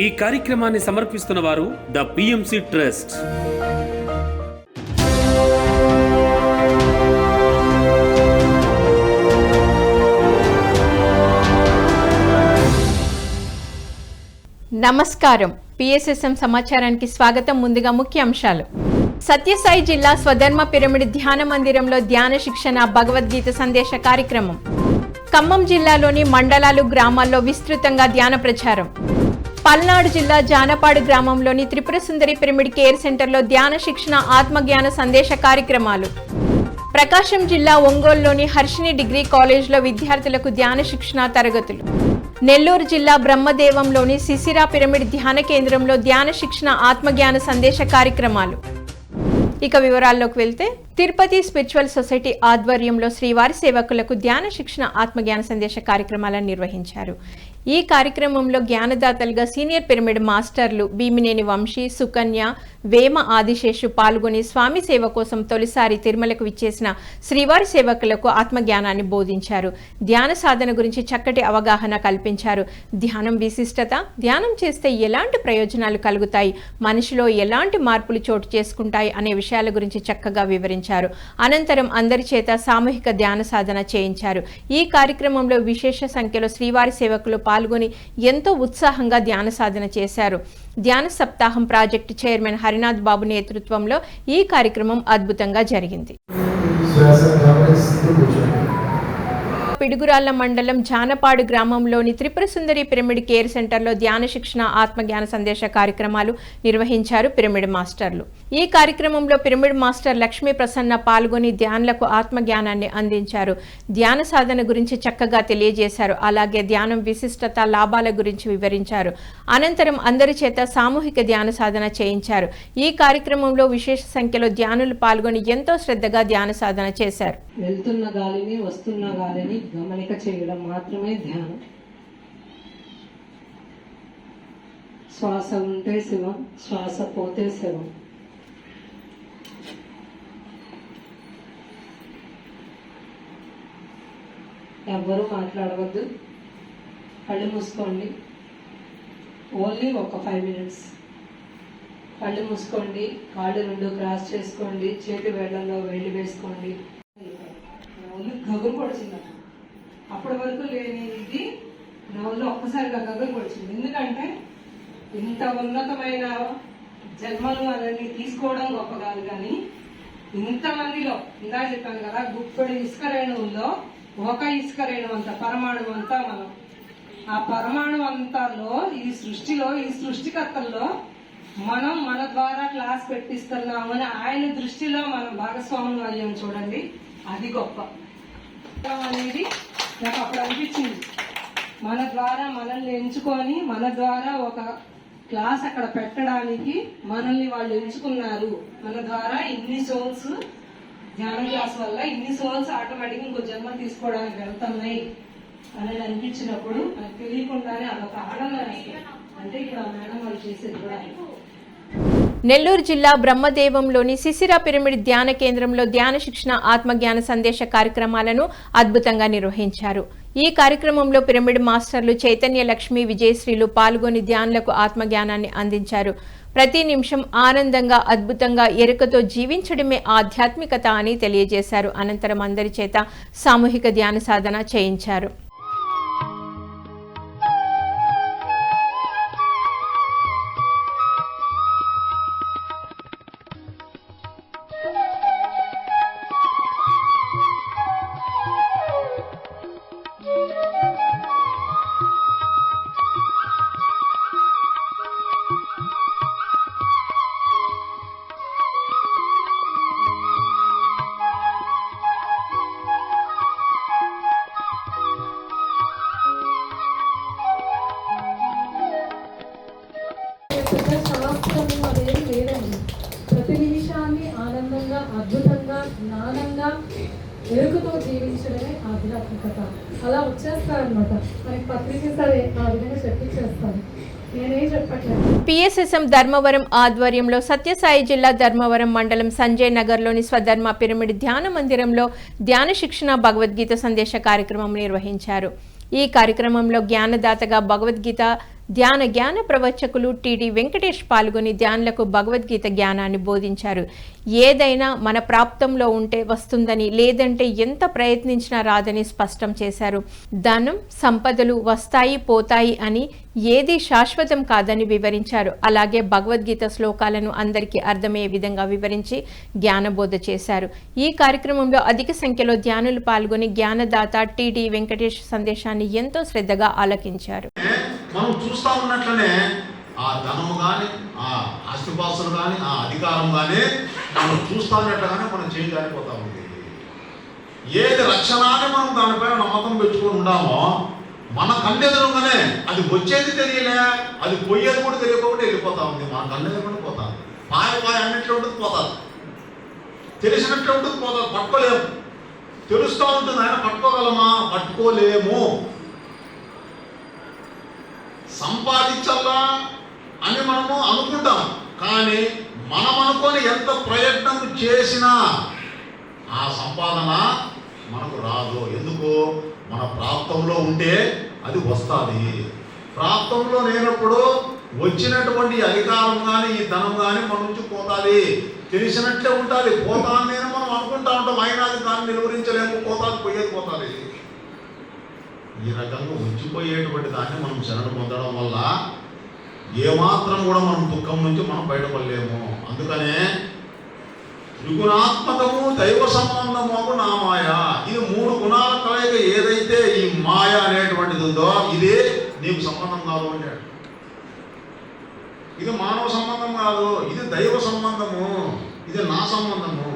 ఈ కార్యక్రమాన్ని సమర్పిస్తున్న వారు ద పిఎంసి ట్రస్ట్. నమస్కారం. పిఎస్ఎస్ఎం సమాచారానికి స్వాగతం. ముందుగా ముఖ్యాంశాలు. సత్యసాయి జిల్లా స్వధర్మ పిరమిడ్ ధ్యాన మందిరంలో ధ్యాన శిక్షణ భగవద్గీత సందేశ కార్యక్రమం. ఖమ్మం జిల్లాలోని మండలాలు గ్రామాల్లో విస్తృతంగా ధ్యాన ప్రచారం. పల్నాడు జిల్లా జానపాడు గ్రామంలోని త్రిపుర సుందరి పిరమిడ్ కేర్ సెంటర్లో ధ్యాన శిక్షణ ఆత్మజ్ఞాన సందేశ కార్యక్రమాలు. ప్రకాశం జిల్లా ఒంగోలులోని హర్షిని డిగ్రీ కాలేజ్లో విద్యార్థులకు ధ్యాన శిక్షణ తరగతులు. నెల్లూరు జిల్లా బ్రహ్మదేవంలోని సిసిరా పిరమిడ్ ధ్యాన కేంద్రంలో ధ్యాన శిక్షణ ఆత్మజ్ఞాన సందేశ కార్యక్రమాలు. ఇక వివరాల్లోకి వెళ్తే, తిరుపతి స్పిరిచువల్ సొసైటీ ఆధ్వర్యంలో శ్రీవారి సేవకులకు ధ్యాన శిక్షణ ఆత్మజ్ఞాన సందేశ కార్యక్రమాలను నిర్వహించారు. ఈ కార్యక్రమంలో జ్ఞానదాతలుగా సీనియర్ పిరమిడ్ మాస్టర్లు భీమినేని వంశీ, సుకన్య, వేమ ఆదిశేషు పాల్గొని స్వామి సేవ కోసం తొలిసారి తిరుమలకు విచ్చేసిన శ్రీవారి సేవకులకు ఆత్మజ్ఞానాన్ని బోధించారు. ధ్యాన సాధన గురించి చక్కటి అవగాహన కల్పించారు. ధ్యానం విశిష్టత, ధ్యానం చేస్తే ఎలాంటి ప్రయోజనాలు కలుగుతాయి, మనిషిలో ఎలాంటి మార్పులు చోటు చేసుకుంటాయి అనే విషయాల గురించి చక్కగా వివరించారు. అనంతరం అందరి చేత సామూహిక ధ్యాన సాధన చేయించారు. ఈ కార్యక్రమంలో విశేష సంఖ్యలో శ్రీవారి సేవకులు పాల్గొని ఎంతో ఉత్సాహంగా ధ్యాన సాధన చేశారు. ధ్యాన సప్తాహం ప్రాజెక్టు చైర్మన్ హరినాథ్ బాబు నేతృత్వంలో ఈ కార్యక్రమం అద్భుతంగా జరిగింది. పిడుగురాళ్ల మండలం జానపాడు గ్రామంలోని త్రిపుర సుందరి పిరమిడ్ కేర్ సెంటర్లో ధ్యాన శిక్షణ ఆత్మజ్ఞాన సందేశ కార్యక్రమాలు నిర్వహించారు పిరమిడ్ మాస్టర్లు. ఈ కార్యక్రమంలో పిరమిడ్ మాస్టర్ లక్ష్మీ ప్రసన్న పాల్గొని ధ్యానులకు ఆత్మజ్ఞానాన్ని అందించారు. ధ్యాన సాధన గురించి చక్కగా తెలియజేశారు. అలాగే ధ్యానం విశిష్టత, లాభాల గురించి వివరించారు. అనంతరం అందరి చేత సామూహిక ధ్యాన సాధన చేయించారు. ఈ కార్యక్రమంలో విశేష సంఖ్యలో ధ్యానులు పాల్గొని ఎంతో శ్రద్ధగా ధ్యాన సాధన చేశారు. వెళ్తున్న గాలిని, వస్తున్న గాలిని గమనిక చేయడం మాత్రమే ధ్యానం. శ్వాస ఉంటే శివం, శ్వాస పోతే శివం. ఎవ్వరూ మాట్లాడవద్దు, కళ్ళు మూసుకోండి. ఓన్లీ ఒక 5 minutes. కళ్ళు మూసుకోండి, కాళ్ళు 2 క్రాస్ చేసుకోండి, చేతి వేళ్లలో వేళ్ళు వేసుకోండి. గగురు పొడిచింది. అప్పటి వరకు లేని ఇది నవ్వులో ఒక్కసారిగా గగురు పొడిచింది. ఎందుకంటే ఇంత ఉన్నతమైన జన్మలు అవన్నీ తీసుకోవడం గొప్ప కాదు, కానీ ఇంతమందిలో ఇందా చెప్పాను కదా, గుప్పడి ఇసుక రేణువుల్లో ఒక ఇసుక రేణువు అంత పరమాణు అంతా మనం. ఆ పరమాణు అంతాలో ఈ సృష్టిలో, ఈ సృష్టికర్తల్లో మనం మన ద్వారా క్లాస్ పెట్టిస్తున్నామని ఆయన దృష్టిలో మనం భాగస్వాములు అయ్యాం. చూడండి, అది గొప్ప అనేది నాకు అప్పుడు అనిపించింది. మన ద్వారా మనల్ని ఎంచుకొని, మన ద్వారా ఒక క్లాస్ అక్కడ పెట్టడానికి మనల్ని వాళ్ళు ఎంచుకున్నారు. మన ద్వారా ఇన్ని సోల్స్, ధ్యాన క్లాస్ వల్ల ఇన్ని సోల్స్ ఆటోమేటిక్ ఇంకో జన్మ తీసుకోవడానికి వెళ్తున్నాయి అనేది అనిపించినప్పుడు నాకు తెలియకుండానే అదొక ఆనందం. అంటే ఇప్పుడు ఆ మేడం వాళ్ళు చేసేది కూడా. నెల్లూరు జిల్లా బ్రహ్మదేవంలోని సిసిరా పిరమిడ్ ధ్యాన కేంద్రంలో ధ్యాన శిక్షణ ఆత్మజ్ఞాన సందేశ కార్యక్రమాలను అద్భుతంగా నిర్వహించారు. ఈ కార్యక్రమంలో పిరమిడ్ మాస్టర్లు చైతన్య, లక్ష్మి, విజయశ్రీలు పాల్గొని ధ్యానులకు ఆత్మజ్ఞానాన్ని అందించారు. ప్రతి నిమిషం ఆనందంగా, అద్భుతంగా, ఎరుకతో జీవించడమే ఆధ్యాత్మికత అని తెలియజేశారు. అనంతరం అందరి చేత సామూహిక ధ్యాన సాధన చేయించారు. ప్రతి నిమిషాన్ని ఆనందంగా, అద్భుతంగా, జ్ఞానంగా, ఎరుకతో జీవించడమే ఆధ్యాత్మికత. అలా వచ్చేస్తారనమాట. మనకి పత్రిక సరే ఆ విధంగా చెప్పించేస్తారు. పిఎస్ఎస్ఎం ధర్మవరం ఆధ్వర్యంలో సత్యసాయి జిల్లా ధర్మవరం మండలం సంజయ్ నగర్లోని స్వధర్మ పిరమిడ్ ధ్యాన మందిరంలో ధ్యాన శిక్షణ భగవద్గీత సందేశ కార్యక్రమం నిర్వహించారు. ఈ కార్యక్రమంలో జ్ఞానదాతగా భగవద్గీత జ్ఞాన ప్రవచకులు టిడి వెంకటేష్ పాల్గొని ధ్యానులకు భగవద్గీత జ్ఞానాన్ని బోధించారు. ఏదైనా మన ప్రాప్తంలో ఉంటే వస్తుందని, లేదంటే ఎంత ప్రయత్నించినా రాదని స్పష్టం చేశారు. ధనం, సంపదలు వస్తాయి పోతాయి అని, ఏది శాశ్వతం కాదని వివరించారు. అలాగే భగవద్గీత శ్లోకాలను అందరికీ అర్థమయ్యే విధంగా వివరించి జ్ఞానబోధ చేశారు. ఈ కార్యక్రమంలో అధిక సంఖ్యలో ధ్యానులు పాల్గొని జ్ఞానదాత టిడి వెంకటేష్ సందేశాన్ని ఎంతో శ్రద్ధగా ఆలకించారు. మనం చూస్తా ఉన్నట్లనే ఆ ధనము కానీ, ఆ ఆస్తిపాస్తులు కానీ, ఆ అధికారం కానీ మనం చూస్తా ఉన్నట్లుగానే మనం చేయగలిగిపోతా ఉంది. ఏది రక్షణాన్ని మనం దానిపైన నమ్మకం పెట్టుకొని ఉన్నామో మన కన్నెదురుగానే అది వచ్చేది తెలియలే, అది పోయేది కూడా తెలియకపోతే వెళ్ళిపోతా ఉంది. మన కన్నెదురుగానే పోతాది. పాయ అన్నిట్లో ఉంటుంది, పోతాది. తెలిసినట్లు ఉంటుంది, పోతాది. పట్టుకోలేము. తెలుస్తూ ఉంటుంది, ఆయన పట్టుకోగలమా? పట్టుకోలేము. సంపాదించాలా అని మనము అనుకుంటాం, కానీ మనం అనుకొని ఎంత ప్రయత్నం చేసినా ఆ సంపాదన మనకు రాదు. ఎందుకు? మన ప్రాప్తంలో ఉంటే అది వస్తుంది. ప్రాప్తంలో లేనప్పుడు వచ్చినటువంటి అధికారం కానీ, ఈ ధనం కానీ మన నుంచి పోతుంది. తెలిసినట్లే ఉంటుంది, పోతాను నేను మనం అనుకుంటా ఉంటాం, అయినా అది దాన్ని నిలువరించలేము. పోతాది, పోయేది పోతుంది. ఈ రకంగా ఉంచిపోయేటువంటి దాన్ని మనం శరణు పొందడం వల్ల ఏమాత్రం కూడా మనం దుఃఖం నుంచి మనం బయటపడలేము. అందుకనే త్రిగుణాత్మకము దైవ సంబంధము నా మాయ, ఇది 3 గుణాల కలయిక. ఏదైతే ఈ మాయ అనేటువంటిది ఉందో ఇదే నీకు సంబంధం కాదు అంటాడు. ఇది మానవ సంబంధం కాదు, ఇది దైవ సంబంధము, ఇది నా సంబంధము.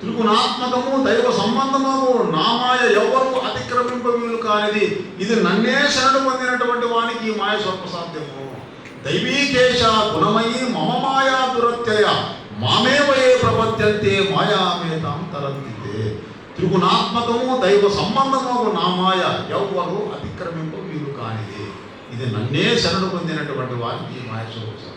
త్రిగుణాత్మకము దైవ సంబంధము నా మాయ, ఎవరు అతిక్రమింప వీలు కానిది. ఇది నన్నే శరణు పొందినటువంటి వానికి ఈ మాయ స్వల్పసాధ్యము. దైవీకేశ గుణమయీ మమ మాయా దురత్యయ మామేవయే ప్రపద్యంతే మాయామేతాం తరంతితే. త్రిగుణాత్మకము దైవ సంబంధము నా మాయ, ఎవరు అతిక్రమింప వీలు కానిది. ఇది నన్నే శరణు పొందినటువంటి వారికి ఈ మాయ స్వల్పసాధ్యం.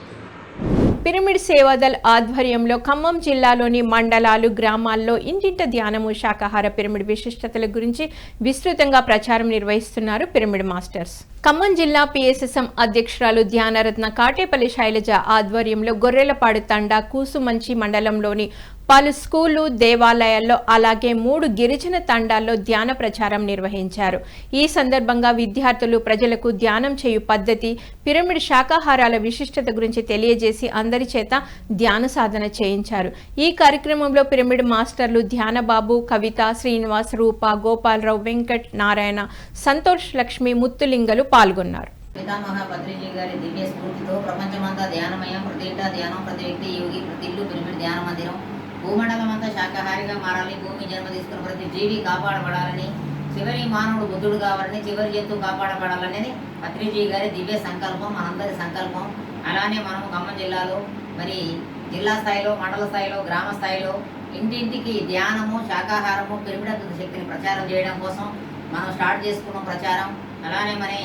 పిరమిడ్ సేవాదల్ ఆధ్వర్యంలో ఖమ్మం జిల్లాలోని మండలాలు, గ్రామాల్లో ఇంటింట ధ్యానము, శాకాహార పిరమిడ్ విశిష్టతల గురించి విస్తృతంగా ప్రచారం నిర్వహిస్తున్నారు పిరమిడ్ మాస్టర్స్. ఖమ్మం జిల్లా పిఎస్ఎస్ఎం అధ్యక్షురాలు ధ్యానరత్న కాటేపల్లి శైలజ ఆధ్వర్యంలో గొర్రెలపాడు తండా, కూసుమంచి మండలంలోని పలు స్కూళ్లు, దేవాలయాల్లో అలాగే 3 గిరిజన తండాల్లో ధ్యాన ప్రచారం నిర్వహించారు. ఈ సందర్భంగా విద్యార్థులు ప్రజలకు ధ్యానం చేయు పద్ధతి, పిరమిడ్ శాకాహారాల విశిష్టత గురించి తెలియజేసి అందరి చేత ధ్యాన సాధన చేయించారు. ఈ కార్యక్రమంలో పిరమిడ్ మాస్టర్లు ధ్యానబాబు, కవిత, శ్రీనివాస్, రూప, గోపాలరావు, వెంకట్, నారాయణ, సంతోష్, లక్ష్మి, ముత్తులింగలు పాల్గొన్నారు. పితామహ పత్రిజీ గారి దివ్య స్ఫూర్తితో ప్రపంచమంతా ధ్యానమయం, ప్రతి ఇంటా ధ్యానం, ప్రతి వ్యక్తి యోగి, ప్రతి ఇల్లు పిరమిడ్ ధ్యాన మందిరం. భూమండలం అంతా శాకాహారిగా మారాలని, భూమి జన్మ తీసుకున్న ప్రతి జీవి కాపాడబడాలని, చివరి మానవుడు బుద్ధుడు కావాలని, చివరి జంతువు కాపాడబడాలనేది పత్రిజీ గారి దివ్య సంకల్పం, మనందరి సంకల్పం. అలానే మనం ఖమ్మం జిల్లాలో మరి జిల్లా స్థాయిలో, మండల స్థాయిలో, గ్రామ స్థాయిలో ఇంటింటికి ధ్యానము, శాకాహారము, పిరమిడ్ అద్భుత శక్తిని ప్రచారం చేయడం కోసం మనం స్టార్ట్ చేసుకున్నాం ప్రచారం. అలానే మరి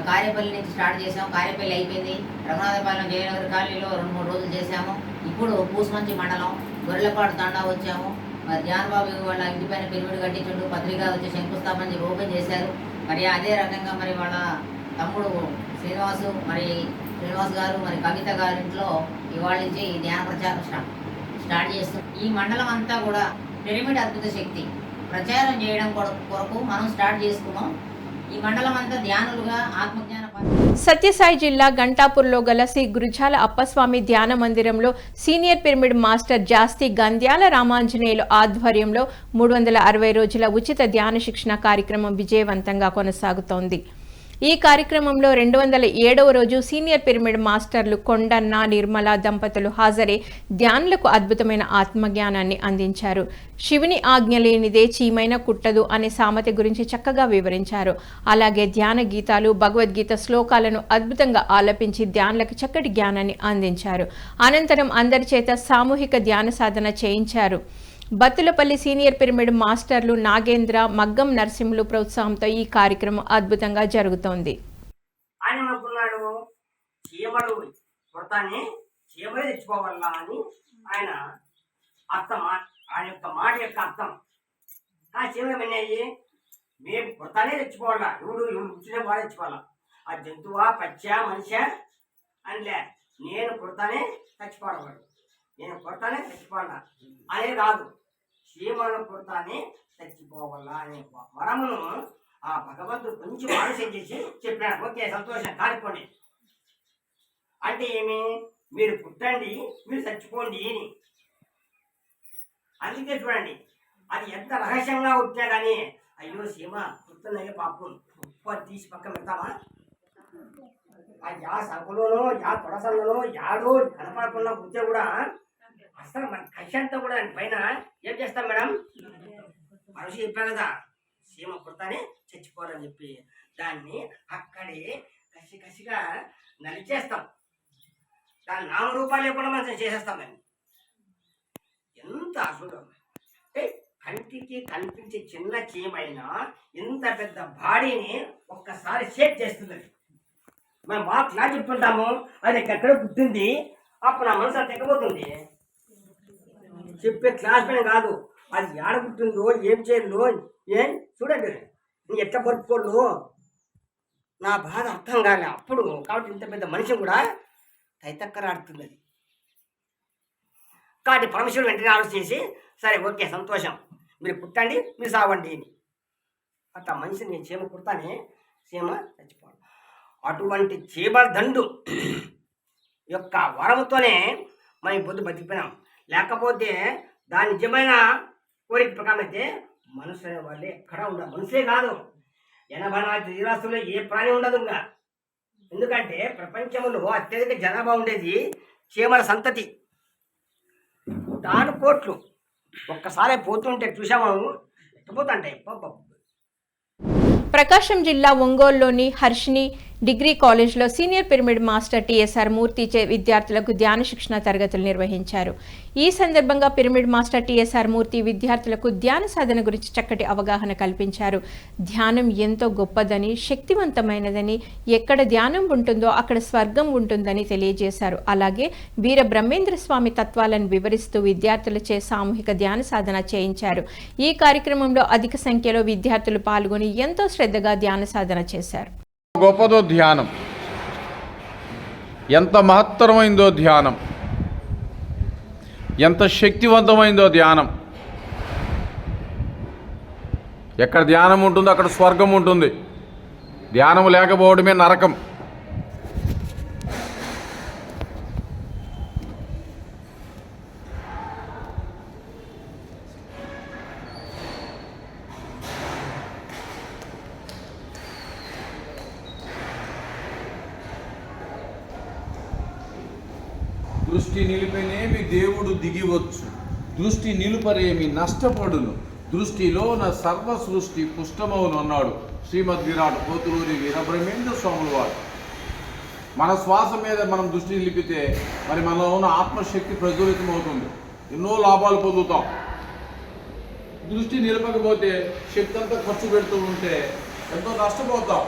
కార్యపల్లి నుంచి స్టార్ట్ చేసాము. కార్యపల్లి అయిపోయింది. రఘునాథపాలెం, జయనగర్ కాలనీలో 2-3 రోజులు చేశాము. ఇప్పుడు పూసమంచి మండలం గొర్రెలపాడు తండా వచ్చాము. మరి ధ్యానబాబు వాళ్ళ ఇంటిపైన పిరమిడ్ కట్టించుంటూ పత్రిక వచ్చి శంకుస్థాపన ఓపెన్ చేశారు. మరి అదే రకంగా మరి వాళ్ళ తమ్ముడు శ్రీనివాస్ గారు, మరి కవిత గారి ఇంట్లో ఇవాళ నుంచి ధ్యాన ప్రచారం స్టార్ట్ చేస్తాం. ఈ మండలం అంతా కూడా పిరమిడ్ అద్భుత శక్తి ప్రచారం చేయడం కొరకు మనం స్టార్ట్ చేసుకున్నాం. ఈ మండలం అంతా ధ్యానులుగా ఆత్మజ్ఞాన. సత్యసాయి జిల్లా గంటాపూర్లో గల శ్రీ గురుజాల అప్పస్వామి ధ్యాన మందిరంలో సీనియర్ పిరమిడ్ మాస్టర్ జాస్తి గంధ్యాల రామాంజనేయులు ఆధ్వర్యంలో 360 రోజుల ఉచిత ధ్యాన శిక్షణ కార్యక్రమం విజయవంతంగా కొనసాగుతోంది. ఈ కార్యక్రమంలో 207వ రోజు సీనియర్ పిరమిడ్ మాస్టర్లు కొండన్న, నిర్మల దంపతులు హాజరై ధ్యానులకు అద్భుతమైన ఆత్మజ్ఞానాన్ని అందించారు. శివుని ఆజ్ఞ లేనిదే చీమైన కుట్టదు అనే సామెత గురించి చక్కగా వివరించారు. అలాగే ధ్యాన గీతాలు, భగవద్గీత శ్లోకాలను అద్భుతంగా ఆలపించి ధ్యానులకు చక్కటి జ్ఞానాన్ని అందించారు. అనంతరం అందరి చేత సామూహిక ధ్యాన సాధన చేయించారు. బత్తులపల్లి సీనియర్ పిరమిడ్ మాస్టర్లు నాగేంద్ర, మగ్గం నరసింహులు ప్రోత్సాహంతో ఈ కార్యక్రమం అద్భుతంగా జరుగుతోంది. ఆయన అనుకున్నాడు చీమలు పుడతానే చీమలే తెచ్చుకోవాలా అని ఆయన అర్థం, ఆయన యొక్క మాట యొక్క అర్థం. ఆ చీమలు విన్నాయి, మేము పుడతానే తెచ్చుకోవాలా, ఎవడు కూర్చునే బాగా తెచ్చుకోవాలా. ఆ జంతువా పచ్చా మనిషా అనిలే, నేను పుడతానే చచ్చిపోవడం, నేను పుడతానే చచ్చిపోవాలా అనే కాదు, చీమలను పుడతానే చచ్చిపోవాలా అనే వరమును ఆ భగవంతుడు కొంచెం ఆలోచన చేసి చెప్పినాడు. ఓకే, సంతోషం, కానిపోండి. అంటే ఏమి, మీరు పుట్టండి, మీరు చచ్చిపోండి అని. అందుకే చూడండి, అది ఎంత రహస్యంగా ఉంటే కానీ, అయ్యో సీమ పుడుతున్నాయి పాపం ఉప్పు తీసి పక్కన పెడతామా, ఆ యా సంకులోనో యా తొడసంలోనో యాడో కనపడకుండా పుట్టే కూడా అసలు మన కషి అంతా కూడా పైన ఏం చేస్తాం మేడం, మనిషి చెప్పా కదా సీమ పుడతానే చచ్చిపోవాలని చెప్పి, దాన్ని అక్కడే కసిగా నలిచేస్తాం, దాని నామరూపాలు లేకుండా మనం చేసేస్తాం. దాన్ని ఎంత అసలు అంటే కంటికి కనిపించే చిన్న చీమైనా ఇంత పెద్ద బాడీని ఒక్కసారి షేప్ చేస్తుంది. మనం బాగా క్లాస్ చెప్పుకుంటాము, అది ఎక్కడ పుట్టింది, అప్పుడు నా మనసు అంత ఎక్కబోతుంది. చెప్పే క్లాస్ పైన కాదు, అది ఏడ పుట్టిందో, ఏం చేయాలో, ఏం చూడండి నేను ఎట్లా పరుపుకోళ్ళు, నా బాధ అర్థం కాలే అప్పుడు. కాబట్టి ఇంత పెద్ద మనిషి కూడా తైతక్కరాడుతుంది. అది కాబట్టి పరమేశ్వరుడు వెంటనే ఆలోచన చేసి, సరే ఓకే సంతోషం, మీరు పుట్టండి, మీరు సావండి అని. అట్లా మనిషిని నేను చీమ పుడతానే చీమ చచ్చిపోవాలి. అటువంటి చీమల దండు యొక్క వరముతోనే మనం పొద్దు బతికిపోయినాం. లేకపోతే దాని నిజమైన కోరిక ప్రకారం అయితే మనుషులు అనే వాళ్ళే ఎక్కడా ఉండదు. మనుషులే కాదు, 84 జీవరాశుల్లో ఏ ప్రాణి ఉండదు ఇంకా. ఎందుకంటే ప్రపంచంలో అత్యధిక జనాభా ఉండేది చీమల సంతతి, 100 కోట్లు. ఒక్కసారి పోతుంటే చూసాము, ఎక్కిపోతుంటాయి. ప్రకాశం జిల్లా ఒంగోలులోని హర్షిని డిగ్రీ కాలేజ్లో సీనియర్ పిరమిడ్ మాస్టర్ టిఎస్ఆర్ మూర్తి విద్యార్థులకు ధ్యాన శిక్షణ తరగతులు నిర్వహించారు. ఈ సందర్భంగా పిరమిడ్ మాస్టర్ టిఎస్ఆర్ మూర్తి విద్యార్థులకు ధ్యాన సాధన గురించి చక్కటి అవగాహన కల్పించారు. ధ్యానం ఎంతో గొప్పదని, శక్తివంతమైనదని, ఎక్కడ ధ్యానం ఉంటుందో అక్కడ స్వర్గం ఉంటుందని తెలియజేశారు. అలాగే వీర బ్రహ్మేంద్ర స్వామి తత్వాలను వివరిస్తూ విద్యార్థులచే సామూహిక ధ్యాన సాధన చేయించారు. ఈ కార్యక్రమంలో అధిక సంఖ్యలో విద్యార్థులు పాల్గొని ఎంతో శ్రద్ధగా ధ్యాన సాధన చేశారు. గొప్పదో ధ్యానం, ఎంత మహత్తరమైందో ధ్యానం, ఎంత శక్తివంతమైందో ధ్యానం. ఎక్కడ ధ్యానం ఉంటుందో అక్కడ స్వర్గం ఉంటుంది. ధ్యానం లేకపోవడమే నరకం. దృష్టి నిలిపినేమి దేవుడు దిగివచ్చు, దృష్టి నిలుపరేమి నష్టపడును, దృష్టిలోన సర్వ సృష్టి పుష్టమవును అన్నాడు శ్రీమద్ విరాట్ పోతులూరి వీరబ్రహ్మేంద్ర స్వాముల వారు. మన శ్వాస మీద మనం దృష్టి నిలిపితే మరి మనలో ఉన్న ఆత్మశక్తి ప్రజ్వలితమవుతుంది, ఎన్నో లాభాలు పొందుతాం. దృష్టి నిలపకపోతే శక్తి అంతా ఖర్చు పెడుతూ ఉంటే ఎంతో నష్టపోతాం.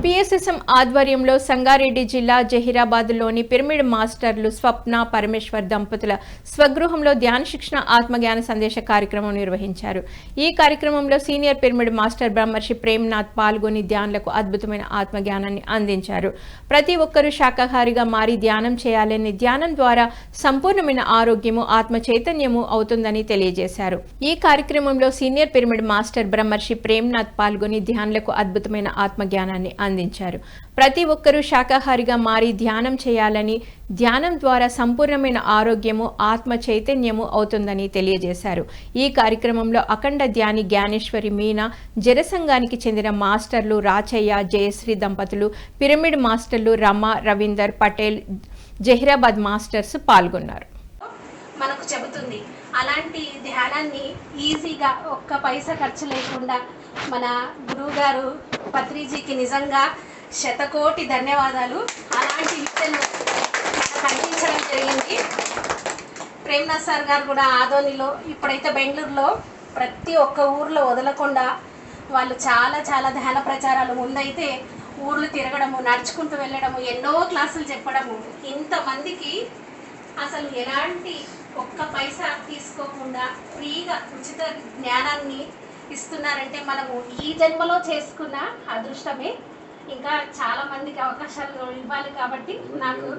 పిఎస్ఎస్ఎం ఆధ్వర్యంలో సంగారెడ్డి జిల్లా జహీరాబాద్లోని పిరమిడ్ మాస్టర్లు స్వప్న పరమేశ్వర్ దంపతుల స్వగృహంలో ధ్యాన శిక్షణ ఆత్మజ్ఞాన సందేశ కార్యక్రమం నిర్వహించారు. ఈ కార్యక్రమంలో సీనియర్ పిరమిడ్ మాస్టర్ బ్రహ్మర్షి ప్రేమ్నాథ్ పాల్గొని ధ్యానులకు అద్భుతమైన ఆత్మజ్ఞానాన్ని అందించారు. ప్రతి ఒక్కరూ శాకాహారిగా మారి ధ్యానం చేయాలని, ధ్యానం ద్వారా సంపూర్ణమైన ఆరోగ్యము, ఆత్మ చైతన్యము అవుతుందని తెలియజేశారు. ఈ కార్యక్రమంలో సీనియర్ పిరమిడ్ మాస్టర్ బ్రహ్మర్షి ప్రేమ్నాథ్ పాల్గొని ధ్యానులకు అద్భుతమైన ఆత్మజ్ఞానాన్ని అందించారు. ప్రతి ఒక్కరూ శాకాహారిగా మారి ధ్యానం చేయాలని, ధ్యానం ద్వారా సంపూర్ణమైన ఆరోగ్యము, ఆత్మ చైతన్యము అవుతుందని తెలియజేశారు. ఈ కార్యక్రమంలో అఖండ ధ్యాని జ్ఞానేశ్వరి మీనా, జనసంఘానికి చెందిన మాస్టర్లు రాచయ్య, జయశ్రీ దంపతులు, పిరమిడ్ మాస్టర్లు రమ, రవీందర్ పటేల్, జహీరాబాద్ మాస్టర్స్ పాల్గొన్నారు. మనకు చెబుతుంది అలాంటి ధ్యానాన్ని ఈజీగా ఒక్క పైసా ఖర్చు లేకుండా మన గురువుగారు పత్రిజీకి నిజంగా శతకోటి ధన్యవాదాలు. అలాంటి విద్యను అందించడం జరిగింది. ప్రేమ్నాథ్ సార్ గారు కూడా ఆదోనిలో, ఇప్పుడైతే బెంగళూరులో ప్రతి ఒక్క ఊర్లో వదలకుండా వాళ్ళు చాలా చాలా ధ్యాన ప్రచారాలు, ముందైతే ఊర్లు తిరగడము, నడుచుకుంటూ వెళ్ళడము, ఎన్నో క్లాసులు చెప్పడము, ఇంతమందికి అసలు ఎలాంటి ఒక్క పైసా తీసుకోకుండా ఫ్రీగా ఉచిత జ్ఞానాన్ని ఇస్తున్నారంటే మనము ఈ జన్మలో చేసుకున్న అదృష్టమే. ఇంకా చాలా మందికి అవకాశాలు ఇవ్వాలి కాబట్టి నాకు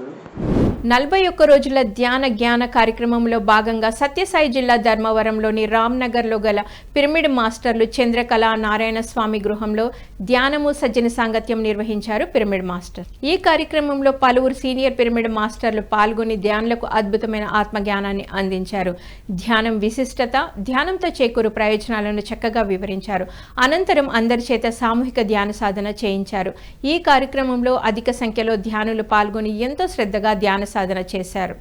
41 రోజుల ధ్యాన జ్ఞాన కార్యక్రమంలో భాగంగా సత్యసాయి జిల్లా ధర్మవరంలోని రామ్నగర్లో గల పిరమిడ్ మాస్టర్లు చంద్రకళ నారాయణ స్వామి గృహంలో ధ్యానము సజ్జన సాంగత్యం నిర్వహించారు పిరమిడ్ మాస్టర్. ఈ కార్యక్రమంలో పలువురు సీనియర్ పిరమిడ్ మాస్టర్లు పాల్గొని ధ్యానులకు అద్భుతమైన ఆత్మజ్ఞానాన్ని అందించారు. ధ్యానం విశిష్టత, ధ్యానంతో చేకూరు ప్రయోజనాలను చక్కగా వివరించారు. అనంతరం అందరి చేత సామూహిక ధ్యాన సాధన చేయించారు. ఈ కార్యక్రమంలో అధిక సంఖ్యలో ధ్యానులు పాల్గొని ఎంతో శ్రద్ధగా ధ్యాన సాధన చేశారు.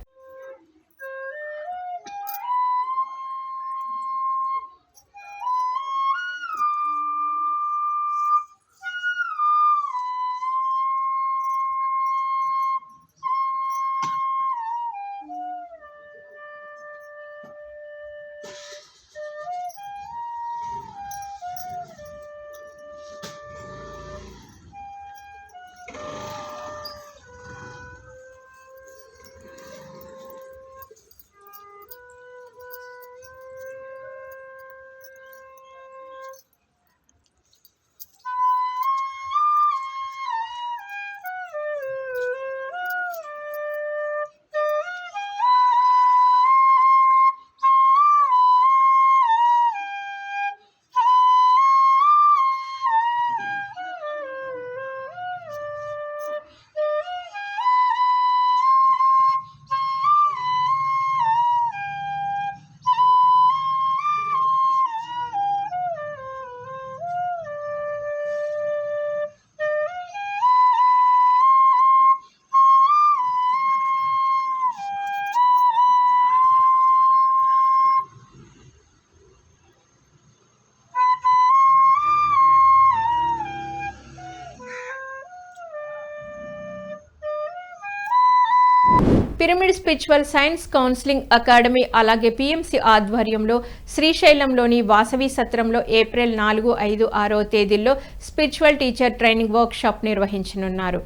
Pyramid spiritual science counselling academy అలాగే పిఎంసి ఆధ్వర్యంలో శ్రీశైలంలోని వాసవి సత్రంలో ఏప్రిల్ 4, 5, 6వ తేదీల్లో స్పిరిచువల్ టీచర్ ట్రైనింగ్ వర్క్షాప్ నిర్వహించనున్నారు.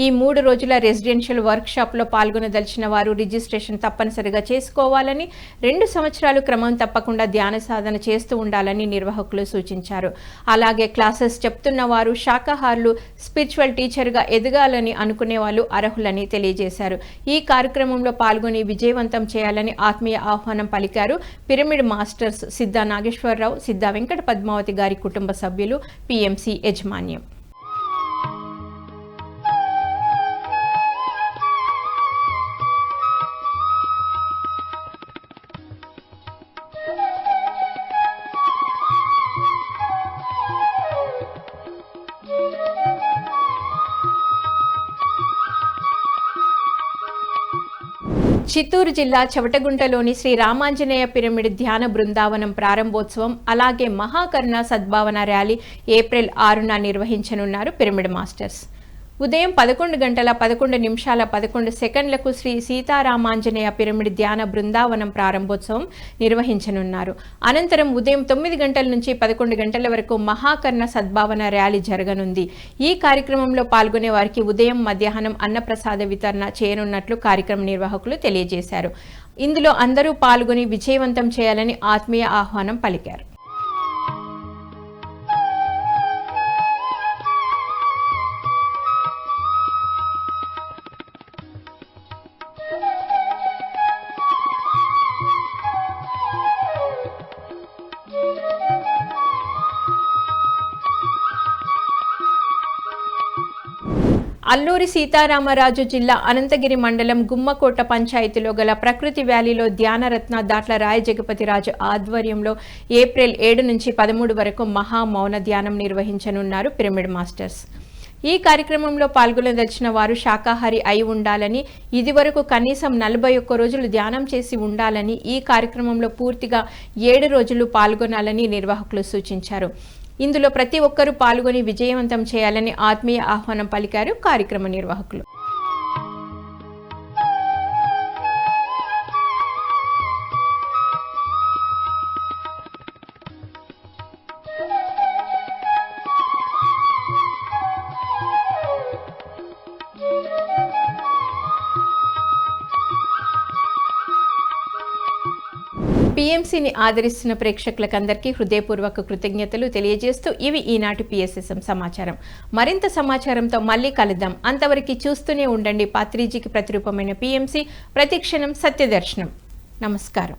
ఈ 3 రోజుల రెసిడెన్షియల్ వర్క్షాప్లో పాల్గొనదలిచిన వారు రిజిస్ట్రేషన్ తప్పనిసరిగా చేసుకోవాలని, 2 సంవత్సరాలు క్రమం తప్పకుండా ధ్యాన సాధన చేస్తూ ఉండాలని నిర్వాహకులు సూచించారు. అలాగే క్లాసెస్ చెప్తున్న వారు శాకాహారులు, స్పిరిచువల్ టీచర్గా ఎదగాలని అనుకునే వాళ్ళు అర్హులని తెలియజేశారు. ఈ కార్యక్రమంలో పాల్గొని విజయవంతం చేయాలని ఆత్మీయ ఆహ్వానం పలికారు పిరమిడ్ మాస్టర్స్ సిద్ధా నాగేశ్వరరావు, సిద్ధా వెంకట పద్మావతి గారి కుటుంబ సభ్యులు, పిఎంసి యజమాన్యం. చిత్తూరు జిల్లా చవటగుంటలోని శ్రీ రామాంజనేయ పిరమిడ్ ధ్యాన బృందావనం ప్రారంభోత్సవం అలాగే మహాకరుణ సద్భావన ర్యాలీ ఏప్రిల్ 6న నిర్వహించనున్నారు పిరమిడ్ మాస్టర్స్. ఉదయం 11:11 శ్రీ సీతారామాంజనేయ పిరమిడ్ ధ్యాన బృందావనం ప్రారంభోత్సవం నిర్వహించనున్నారు. అనంతరం ఉదయం 9 గంటల నుంచి 11 గంటల వరకు మహాకర్ణ సద్భావన ర్యాలీ జరగనుంది. ఈ కార్యక్రమంలో పాల్గొనే వారికి ఉదయం, మధ్యాహ్నం అన్నప్రసాద వితరణ చేయనున్నట్లు కార్యక్రమ నిర్వాహకులు తెలియజేశారు. ఇందులో అందరూ పాల్గొని విజయవంతం చేయాలని ఆత్మీయ ఆహ్వానం పలికారు. అల్లూరి సీతారామరాజు జిల్లా అనంతగిరి మండలం గుమ్మకోట పంచాయతీలో గల ప్రకృతి వ్యాలీలో ధ్యానరత్న దాట్ల రాయజగపతిరాజు ఆధ్వర్యంలో ఏప్రిల్ 7 నుంచి 13 వరకు మహా మౌన ధ్యానం నిర్వహించనున్నారు పిరమిడ్ మాస్టర్స్. ఈ కార్యక్రమంలో పాల్గొనదలిచిన వారు శాకాహారి అయి ఉండాలని, ఇదివరకు కనీసం 41 రోజులు ధ్యానం చేసి ఉండాలని, ఈ కార్యక్రమంలో పూర్తిగా 7 రోజులు పాల్గొనాలని నిర్వాహకులు సూచించారు. ఇందులో ప్రతి ఒక్కరూ పాల్గొని విజయవంతం చేయాలని ఆత్మీయ ఆహ్వానం పలికారు కార్యక్రమ నిర్వాహకులు. పిఎంసిని ఆదరిస్తున్న ప్రేక్షకులకందరికీ హృదయపూర్వక కృతజ్ఞతలు తెలియజేస్తూ ఇవి ఈనాటి పిఎస్ఎస్ఎం సమాచారం. మరింత సమాచారంతో మళ్ళీ కలుద్దాం. అంతవరకు చూస్తూనే ఉండండి పత్రిజీకి ప్రతిరూపమైన పిఎంసి, ప్రతిక్షణం సత్యదర్శనం. నమస్కారం.